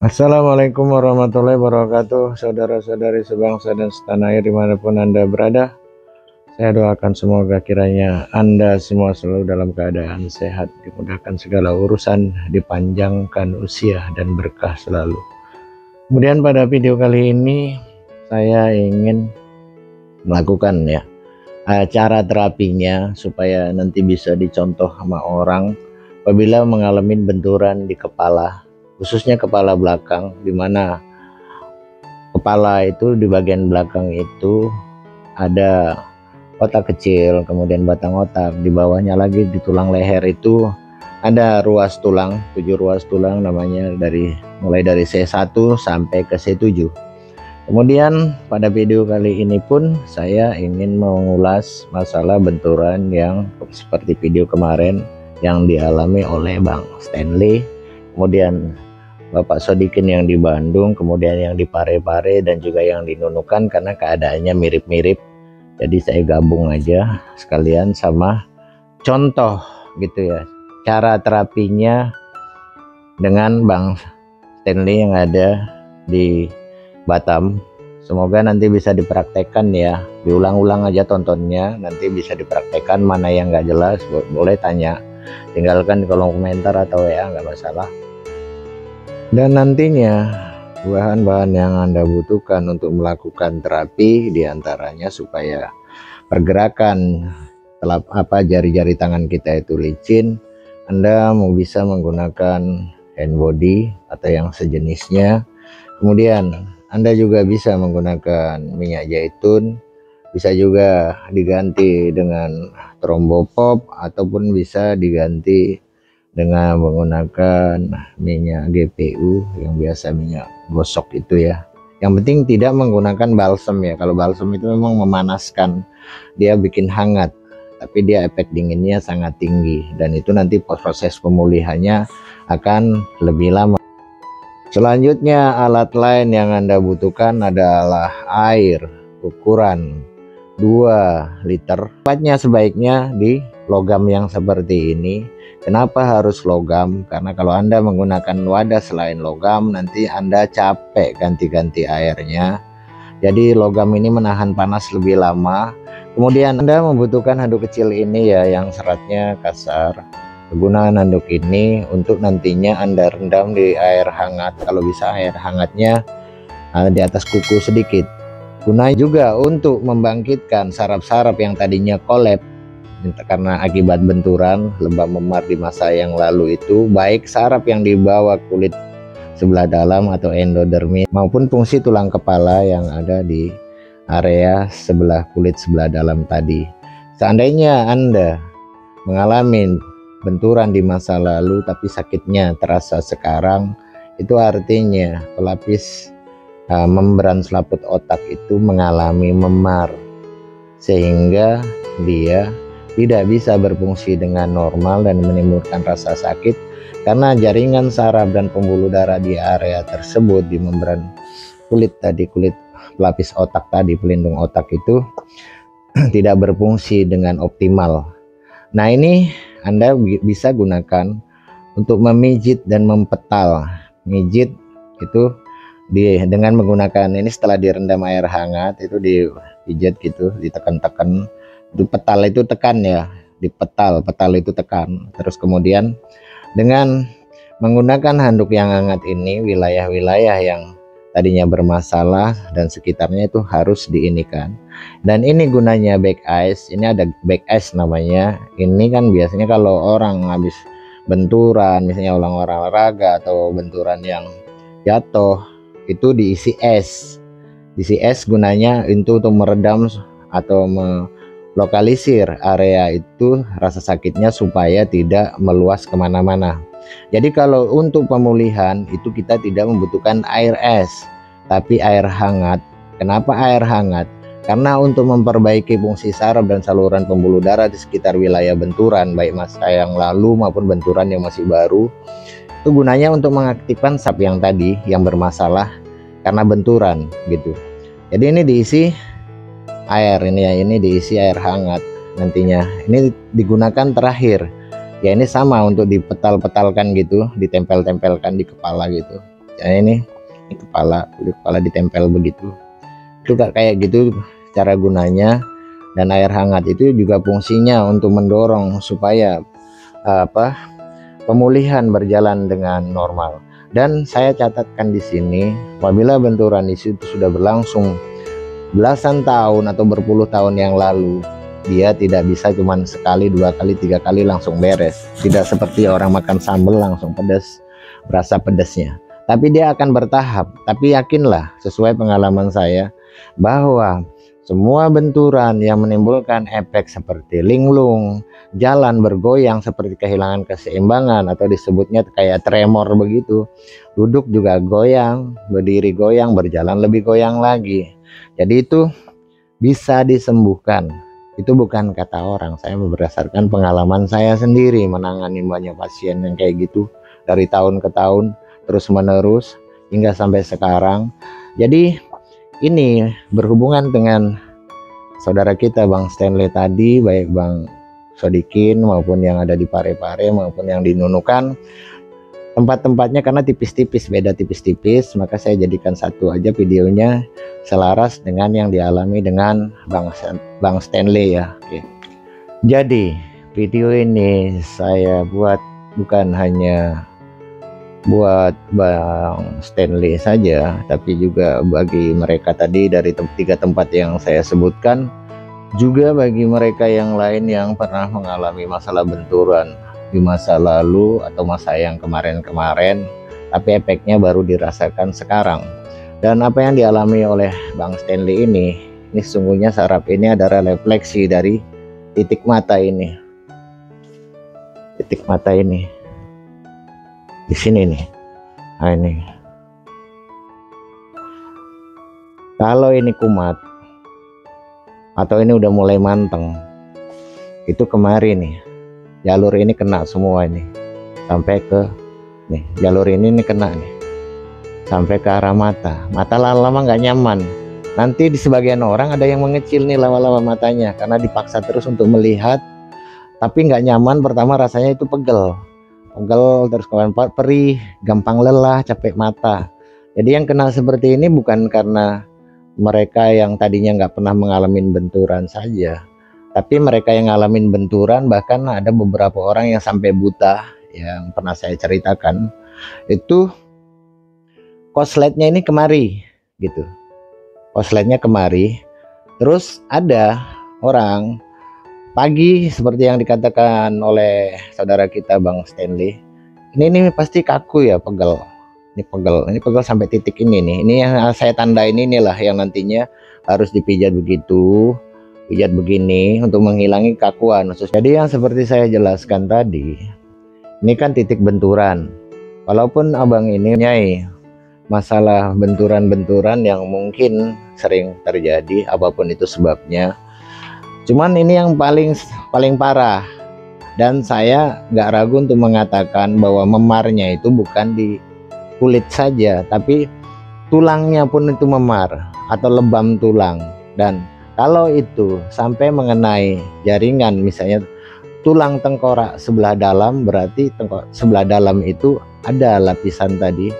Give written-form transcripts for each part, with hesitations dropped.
Assalamualaikum warahmatullahi wabarakatuh, saudara-saudari sebangsa dan setanah air dimanapun Anda berada. Saya doakan semoga kiranya Anda semua selalu dalam keadaan sehat, dimudahkan segala urusan, dipanjangkan usia dan berkah selalu. Kemudian pada video kali ini saya ingin melakukan cara terapinya supaya nanti bisa dicontoh sama orang apabila mengalami benturan di kepala, khususnya kepala belakang, di mana kepala itu di bagian belakang itu ada otak kecil, kemudian batang otak, di bawahnya lagi di tulang leher itu ada ruas tulang, 7 ruas tulang namanya, mulai dari C1 sampai ke C7. Kemudian pada video kali ini pun saya ingin mengulas masalah benturan yang seperti video kemarin yang dialami oleh Bang Stanley, kemudian Bapak Sodikin yang di Bandung, kemudian yang di Parepare, dan juga yang di Nunukan, karena keadaannya mirip-mirip. Jadi saya gabung aja sekalian sama contoh gitu ya, cara terapinya dengan Bang Stanley yang ada di Batam. Semoga nanti bisa dipraktekkan ya, diulang-ulang aja tontonnya, nanti bisa dipraktekkan. Mana yang nggak jelas boleh tanya, tinggalkan di kolom komentar atau WA, nggak masalah. Dan nantinya bahan-bahan yang Anda butuhkan untuk melakukan terapi diantaranya supaya pergerakan jari-jari tangan kita itu licin, Anda mau bisa menggunakan hand body atau yang sejenisnya. Kemudian Anda juga bisa menggunakan minyak zaitun, bisa juga diganti dengan trombopop ataupun bisa diganti dengan menggunakan minyak GPU yang biasa minyak gosok itu ya. Yang penting tidak menggunakan balsam ya. Kalau balsam itu memang memanaskan, dia bikin hangat, tapi dia efek dinginnya sangat tinggi, dan itu nanti proses pemulihannya akan lebih lama. Selanjutnya alat lain yang Anda butuhkan adalah air ukuran 2 liter. Tempatnya sebaiknya di logam yang seperti ini. Kenapa harus logam? Karena kalau Anda menggunakan wadah selain logam, nanti Anda capek ganti-ganti airnya. Jadi logam ini menahan panas lebih lama. Kemudian Anda membutuhkan handuk kecil ini ya, yang seratnya kasar. Kegunaan handuk ini untuk nantinya Anda rendam di air hangat, kalau bisa air hangatnya di atas kuku sedikit. Gunanya juga untuk membangkitkan saraf-saraf yang tadinya kolap karena akibat benturan lembab memar di masa yang lalu itu, baik saraf yang di bawah kulit sebelah dalam atau endodermis maupun fungsi tulang kepala yang ada di area sebelah kulit sebelah dalam tadi. Seandainya Anda mengalami benturan di masa lalu tapi sakitnya terasa sekarang, itu artinya pelapis membran selaput otak itu mengalami memar sehingga dia tidak bisa berfungsi dengan normal dan menimbulkan rasa sakit karena jaringan saraf dan pembuluh darah di area tersebut, di membran kulit tadi, kulit pelapis otak tadi, pelindung otak itu tidak berfungsi dengan optimal. Nah, ini Anda bisa gunakan untuk memijit dan mempetal. Mijit itu dengan menggunakan ini, setelah direndam air hangat itu dipijat gitu, ditekan-tekan. Itu petal itu tekan ya, dipetal, petal itu tekan. Terus kemudian dengan menggunakan handuk yang hangat ini, wilayah-wilayah yang tadinya bermasalah dan sekitarnya itu harus diinikan. Dan ini gunanya back ice, ini ada back ice namanya. Ini kan biasanya kalau orang habis benturan, misalnya orang olahraga atau benturan yang jatuh, itu diisi es. Diisi es gunanya itu untuk meredam atau lokalisir area itu rasa sakitnya supaya tidak meluas kemana-mana. Jadi kalau untuk pemulihan itu kita tidak membutuhkan air es tapi air hangat. Kenapa air hangat? Karena untuk memperbaiki fungsi saraf dan saluran pembuluh darah di sekitar wilayah benturan, baik masa yang lalu maupun benturan yang masih baru, itu gunanya untuk mengaktifkan saraf yang tadi yang bermasalah karena benturan gitu. Jadi ini diisi air, ini diisi air hangat nantinya. Ini digunakan terakhir ya, ini sama untuk dipetal-petalkan gitu, ditempel-tempelkan di kepala gitu. ini kepala, kulit kepala ditempel begitu. Itu kayak gitu cara gunanya. Dan air hangat itu juga fungsinya untuk mendorong supaya pemulihan berjalan dengan normal. Dan saya catatkan di sini, apabila benturan itu sudah berlangsung belasan tahun atau berpuluh tahun yang lalu, dia tidak bisa cuma sekali, 2 kali, 3 kali langsung beres. Tidak seperti orang makan sambal langsung pedas, berasa pedasnya. Tapi dia akan bertahap. Tapi yakinlah, sesuai pengalaman saya, bahwa semua benturan yang menimbulkan efek seperti linglung, jalan bergoyang seperti kehilangan keseimbangan atau disebutnya kayak tremor begitu, duduk juga goyang, berdiri goyang, berjalan lebih goyang lagi. Jadi itu bisa disembuhkan. Itu bukan kata orang, saya berdasarkan pengalaman saya sendiri menangani banyak pasien yang kayak gitu dari tahun ke tahun terus menerus hingga sampai sekarang. Jadi ini berhubungan dengan saudara kita Bang Stanley tadi, baik Bang Sodikin maupun yang ada di Parepare maupun yang di Nunukan. Tempat-tempatnya karena tipis-tipis, beda tipis-tipis, maka saya jadikan satu aja videonya selaras dengan yang dialami dengan Bang Stanley ya. Oke. Jadi video ini saya buat bukan hanya buat Bang Stanley saja, tapi juga bagi mereka tadi dari 3 tempat yang saya sebutkan, juga bagi mereka yang lain yang pernah mengalami masalah benturan di masa lalu atau masa yang kemarin-kemarin, tapi efeknya baru dirasakan sekarang. Dan apa yang dialami oleh Bang Stanley ini sesungguhnya saraf ini adalah refleksi dari titik mata ini. Titik mata ini di sini nih. Nah ini, kalau ini kumat atau ini udah mulai manteng, itu kemarin nih jalur ini kena semua ini sampai ke nih, jalur ini kena nih sampai ke arah mata. Mata lama-lama nggak nyaman. Nanti di sebagian orang ada yang mengecil nih lama-lama matanya karena dipaksa terus untuk melihat, tapi nggak nyaman. Pertama rasanya itu pegel, terus kawan perih, gampang lelah, capek mata. Jadi yang kena seperti ini bukan karena mereka yang tadinya nggak pernah mengalami benturan saja, tapi mereka yang ngalamin benturan, bahkan ada beberapa orang yang sampai buta yang pernah saya ceritakan. Itu kosletnya ini kemari gitu, kosletnya kemari. Terus ada orang pagi seperti yang dikatakan oleh saudara kita Bang Stanley, ini pasti kaku ya, pegel. Ini pegel sampai titik ini nih. Ini yang saya tandain, inilah yang nantinya harus dipijat begitu, pijat begini untuk menghilangi kakuan. Jadi yang seperti saya jelaskan tadi, ini kan titik benturan. Walaupun abang ini nyai masalah benturan-benturan yang mungkin sering terjadi, apapun itu sebabnya. Cuman ini yang paling parah, dan saya nggak ragu untuk mengatakan bahwa memarnya itu bukan di kulit saja, tapi tulangnya pun itu memar atau lebam tulang. Dan kalau itu sampai mengenai jaringan, misalnya tulang tengkorak sebelah dalam, berarti sebelah dalam itu ada lapisan tadi,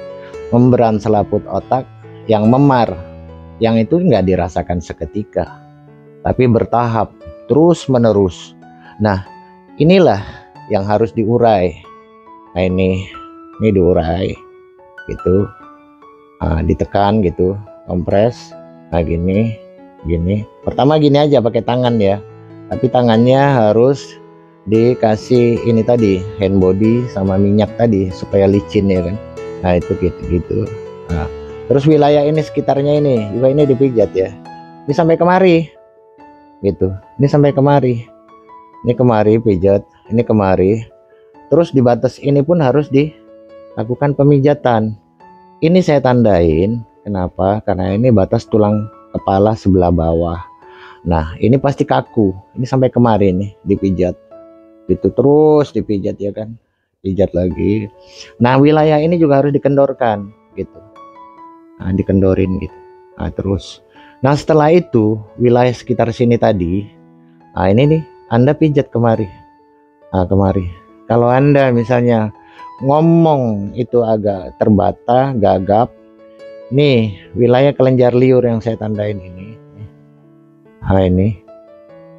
membran selaput otak yang memar, yang itu nggak dirasakan seketika, tapi bertahap terus menerus. Nah inilah yang harus diurai. Nah ini diurai gitu, ditekan gitu, kompres. Nah gini. Pertama gini aja pakai tangan ya, tapi tangannya harus dikasih ini tadi, hand body sama minyak tadi supaya licin ya kan. Nah itu gitu. Nah, terus wilayah ini sekitarnya ini juga ini dipijat ya. Ini sampai kemari gitu. Ini sampai kemari. Ini kemari pijat, ini kemari. Terus di batas ini pun harus dilakukan pemijatan. Ini saya tandain. Kenapa? Karena ini batas tulang kepala sebelah bawah. Nah, ini pasti kaku. Ini sampai kemari nih dipijat. Gitu terus dipijat ya kan. Pijat lagi. Nah, wilayah ini juga harus dikendorkan gitu. Nah, dikendorin gitu. Nah, terus. Nah setelah itu wilayah sekitar sini tadi, nah ini nih Anda pijat kemari. Nah kemari. Kalau Anda misalnya ngomong itu agak terbata, gagap. Nih wilayah kelenjar liur yang saya tandain ini. Nah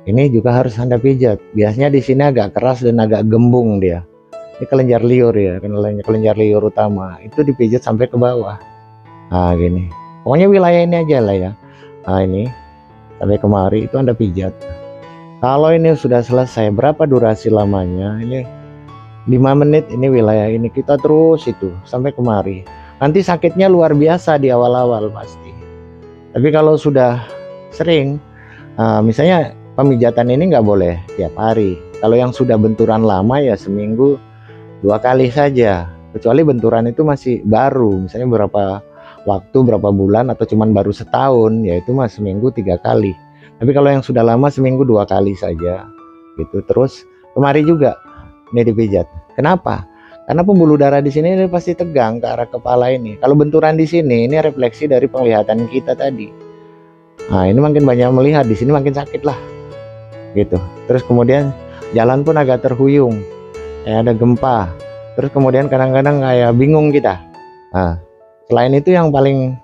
ini juga harus Anda pijat. Biasanya di sini agak keras dan agak gembung dia. Ini kelenjar liur ya, kelenjar liur utama. Itu dipijat sampai ke bawah. Nah gini. Pokoknya wilayah ini aja lah ya. Nah ini sampai kemari itu Anda pijat. Kalau ini sudah selesai, berapa durasi lamanya? Ini 5 menit, ini wilayah ini kita terus itu sampai kemari. Nanti sakitnya luar biasa di awal-awal pasti. Tapi kalau sudah sering, misalnya pemijatan ini nggak boleh tiap hari. Kalau yang sudah benturan lama ya seminggu 2 kali saja. Kecuali benturan itu masih baru, misalnya berapa waktu, berapa bulan, atau cuman baru setahun, yaitu mas seminggu 3 kali. Tapi kalau yang sudah lama seminggu 2 kali saja gitu. Terus kemari juga ini dipijat. Kenapa? Karena pembuluh darah di sini ini pasti tegang ke arah kepala ini. Kalau benturan di sini, ini refleksi dari penglihatan kita tadi. Nah, ini makin banyak melihat, di sini makin sakit lah, gitu. Terus kemudian jalan pun agak terhuyung, kayak ada gempa. Terus kemudian kadang-kadang kayak bingung kita. Nah, selain itu yang paling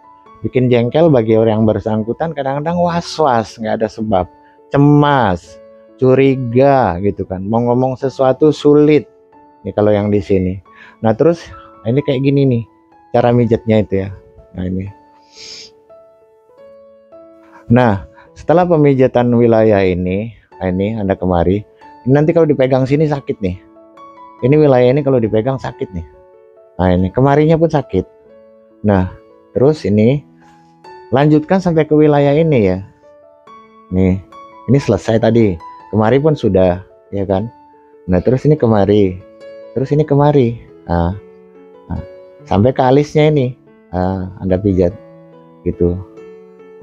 bikin jengkel bagi orang yang bersangkutan, kadang-kadang was-was, nggak ada sebab, cemas, curiga, gitu kan. Mau ngomong sesuatu sulit. Ini kalau yang di sini. Nah terus ini kayak gini nih cara mijatnya itu ya. Nah ini. Nah setelah pemijatan wilayah ini, nah ini Anda kemari. Ini nanti kalau dipegang sini sakit nih. Ini wilayah ini kalau dipegang sakit nih. Nah ini kemarinya pun sakit. Nah terus ini lanjutkan sampai ke wilayah ini ya. Nih ini selesai tadi. Kemari pun sudah ya kan. Nah terus ini kemari. Terus ini kemari, sampai ke alisnya ini, Anda pijat, gitu.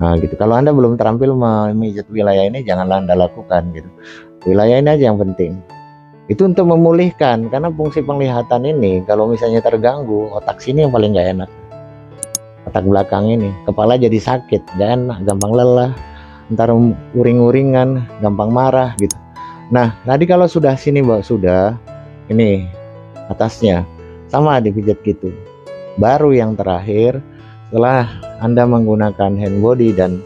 Nah, gitu. Kalau Anda belum terampil memijat wilayah ini, janganlah Anda lakukan, gitu. Wilayah ini aja yang penting. Itu untuk memulihkan, karena fungsi penglihatan ini, kalau misalnya terganggu, otak sini yang paling nggak enak. Otak belakang ini, kepala jadi sakit, nggak enak, gampang lelah, ntar uring-uringan, gampang marah, gitu. Nah, tadi kalau sudah sini, sudah, ini atasnya sama dipijat gitu. Baru yang terakhir setelah Anda menggunakan hand body dan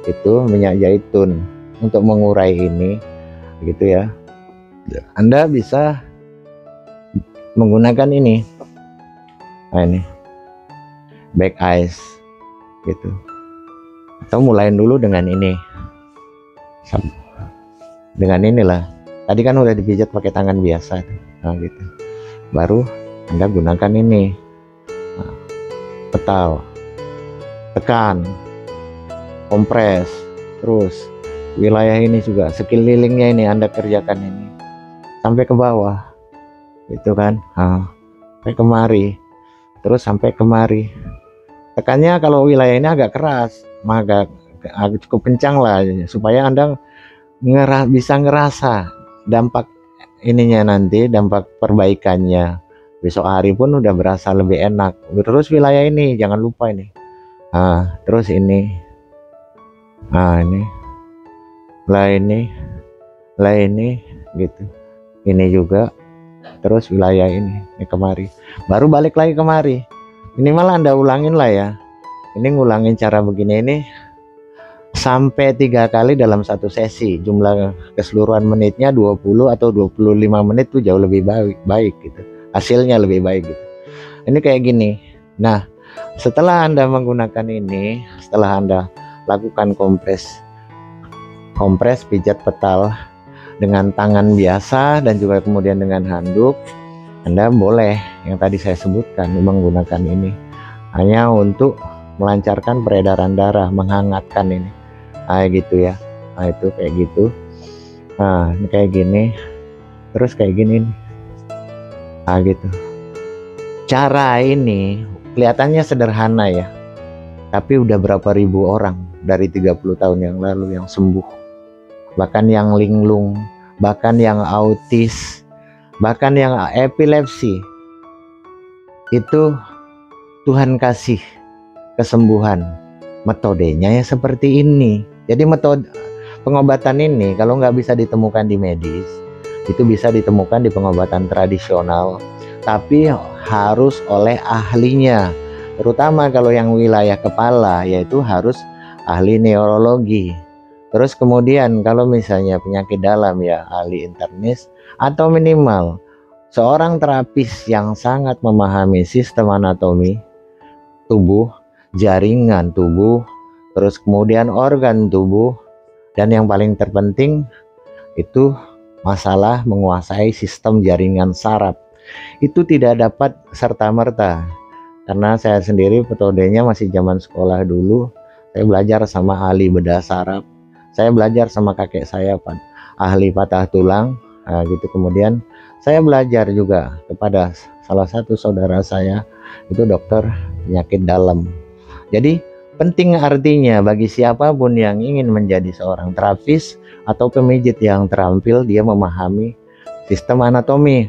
itu minyak zaitun untuk mengurai ini gitu ya, Anda bisa menggunakan ini. Nah ini back ice gitu, atau mulain dulu dengan ini, dengan inilah. Tadi kan udah dipijat pakai tangan biasa tuh. Nah gitu, baru Anda gunakan ini, nah, petal, tekan, kompres, terus wilayah ini juga sekelilingnya ini Anda kerjakan ini sampai ke bawah, gitu kan, sampai kemari, terus sampai kemari. Tekannya kalau wilayah ini agak keras, maka agak cukup kencang lah, supaya Anda bisa ngerasa dampak ininya nanti, dampak perbaikannya. Besok hari pun udah berasa lebih enak. Terus wilayah ini jangan lupa ini. Terus ini. Ini. Lah ini gitu. Ini juga. Terus wilayah ini kemari. Baru balik lagi kemari. Ini malah Anda ulangin lah ya. Ini ngulangin cara begini ini sampai 3 kali dalam satu sesi. Jumlah keseluruhan menitnya 20 atau 25 menit tuh jauh lebih baik gitu. Hasilnya lebih baik gitu. Ini kayak gini. Nah setelah Anda menggunakan ini, setelah Anda lakukan kompres pijat petal dengan tangan biasa dan juga kemudian dengan handuk, Anda boleh yang tadi saya sebutkan menggunakan ini hanya untuk melancarkan peredaran darah, menghangatkan ini. Gitu ya. Itu kayak gitu. Ini kayak gini. Terus kayak gini nih. Gitu. Cara ini kelihatannya sederhana ya. Tapi udah berapa ribu orang dari 30 tahun yang lalu yang sembuh. Bahkan yang linglung, bahkan yang autis, bahkan yang epilepsi. Itu Tuhan kasih kesembuhan. Metodenya ya seperti ini. Jadi metode pengobatan ini kalau nggak bisa ditemukan di medis, itu bisa ditemukan di pengobatan tradisional tapi harus oleh ahlinya, terutama kalau yang wilayah kepala yaitu harus ahli neurologi. Terus kemudian kalau misalnya penyakit dalam ya ahli internis, atau minimal seorang terapis yang sangat memahami sistem anatomi tubuh, jaringan tubuh, terus kemudian organ tubuh, dan yang paling terpenting itu masalah menguasai sistem jaringan saraf. Itu tidak dapat serta-merta, karena saya sendiri metodenya masih zaman sekolah dulu. Saya belajar sama ahli bedah saraf, saya belajar sama kakek saya ahli patah tulang, nah, gitu. Kemudian saya belajar juga kepada salah satu saudara saya, itu dokter penyakit dalam. Jadi penting artinya bagi siapapun yang ingin menjadi seorang terapis atau pemijit yang terampil, dia memahami sistem anatomi.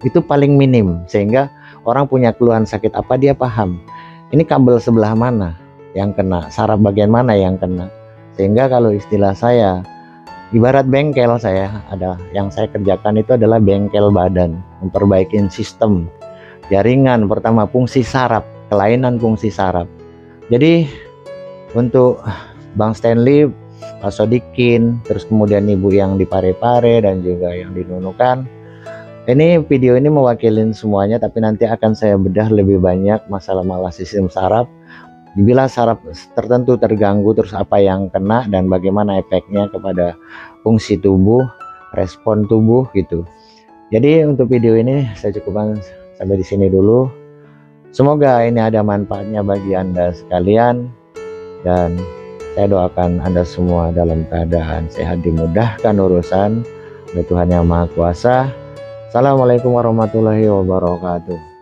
Itu paling minim, sehingga orang punya keluhan sakit apa dia paham. Ini kabel sebelah mana yang kena, saraf bagian mana yang kena. Sehingga kalau istilah saya, ibarat bengkel, saya ada yang saya kerjakan itu adalah bengkel badan, memperbaiki sistem jaringan. Pertama fungsi saraf, kelainan fungsi saraf. Jadi untuk Bang Stanley, Pak Sodikin, terus kemudian ibu yang di Parepare dan juga yang di Nunukan, ini video ini mewakilin semuanya, tapi nanti akan saya bedah lebih banyak masalah sistem saraf. Bila saraf tertentu terganggu, terus apa yang kena dan bagaimana efeknya kepada fungsi tubuh, respon tubuh gitu. Jadi untuk video ini saya cukupkan sampai di sini dulu. Semoga ini ada manfaatnya bagi Anda sekalian, dan saya doakan Anda semua dalam keadaan sehat, dimudahkan urusan oleh Tuhan Yang Maha Kuasa. Assalamualaikum warahmatullahi wabarakatuh.